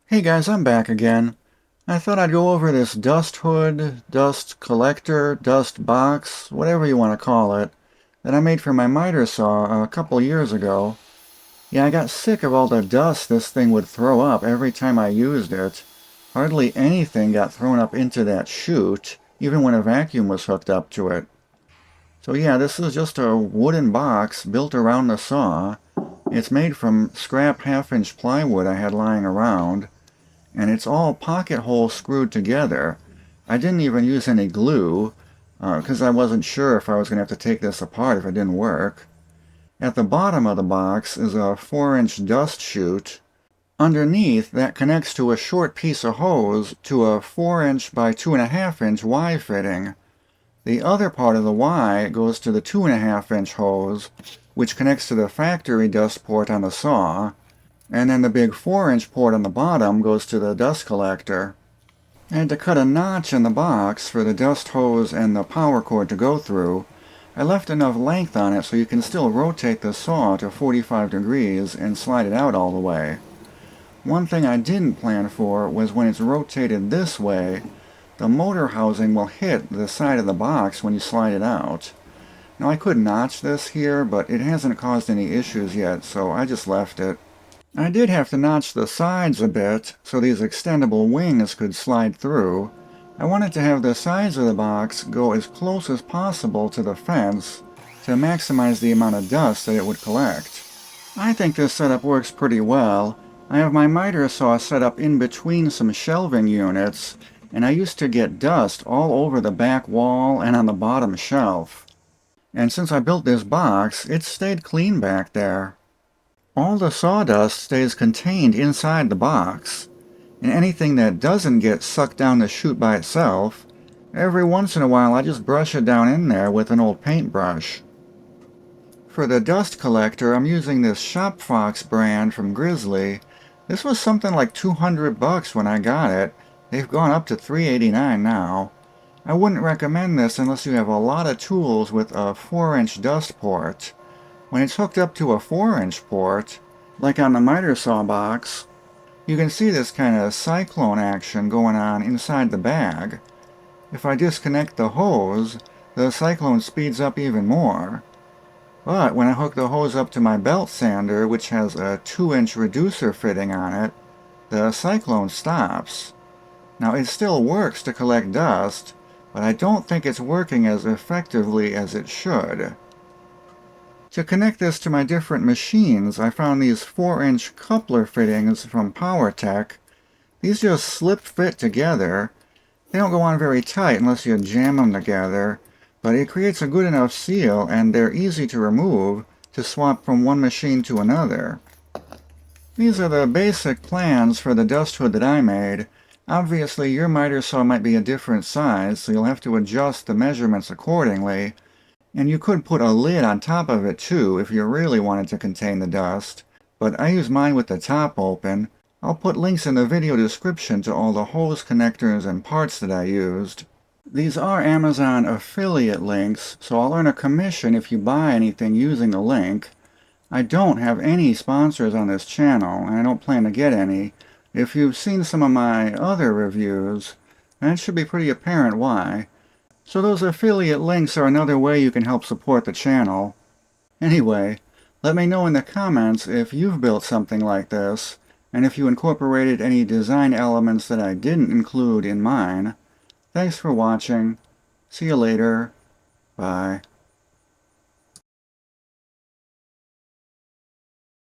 Hey guys, I'm back again. I thought I'd go over this dust hood, dust collector, dust box, whatever you want to call it, that I made for my miter saw a couple years ago. Yeah, I got sick of all the dust this thing would throw up every time I used it. Hardly anything got thrown up into that chute, even when a vacuum was hooked up to it. So yeah, this is just a wooden box built around the saw. It's made from scrap half-inch plywood I had lying around, and it's all pocket holes screwed together. I didn't even use any glue because I wasn't sure if I was going to have to take this apart if it didn't work. At the bottom of the box is a 4-inch dust chute. Underneath, that connects to a short piece of hose to a 4-inch by 2.5-inch Y fitting. The other part of the Y goes to the 2.5-inch hose, which connects to the factory dust port on the saw, and then the big 4-inch port on the bottom goes to the dust collector. And to cut a notch in the box for the dust hose and the power cord to go through, I left enough length on it so you can still rotate the saw to 45 degrees and slide it out all the way. One thing I didn't plan for was when it's rotated this way, the motor housing will hit the side of the box when you slide it out. Now I could notch this here, but it hasn't caused any issues yet, so I just left it. I did have to notch the sides a bit so these extendable wings could slide through. I wanted to have the sides of the box go as close as possible to the fence to maximize the amount of dust that it would collect. I think this setup works pretty well. I have my miter saw set up in between some shelving units, and I used to get dust all over the back wall and on the bottom shelf. And since I built this box, it's stayed clean back there. All the sawdust stays contained inside the box, and anything that doesn't get sucked down the chute by itself, every once in a while I just brush it down in there with an old paintbrush. For the dust collector, I'm using this Shop Fox brand from Grizzly. This was something like $200 when I got it. They've gone up to $389 now. I wouldn't recommend this unless you have a lot of tools with a 4-inch dust port. When it's hooked up to a 4-inch port, like on the miter saw box, you can see this kind of cyclone action going on inside the bag. If I disconnect the hose, the cyclone speeds up even more. But when I hook the hose up to my belt sander, which has a 2-inch reducer fitting on it, the cyclone stops. Now it still works to collect dust, but I don't think it's working as effectively as it should. To connect this to my different machines, I found these 4-inch coupler fittings from PowerTech. These just slip fit together. They don't go on very tight unless you jam them together, but it creates a good enough seal and they're easy to remove to swap from one machine to another. These are the basic plans for the dust hood that I made. Obviously your miter saw might be a different size, so you'll have to adjust the measurements accordingly. And you could put a lid on top of it too if you really wanted to contain the dust, but I use mine with the top open. I'll put links in the video description to all the hose connectors and parts that I used. These are Amazon affiliate links, so I'll earn a commission if you buy anything using the link. I don't have any sponsors on this channel, and I don't plan to get any. If you've seen some of my other reviews, then it should be pretty apparent why. So those affiliate links are another way you can help support the channel. Anyway, let me know in the comments if you've built something like this, and if you incorporated any design elements that I didn't include in mine. Thanks for watching. See you later. Bye.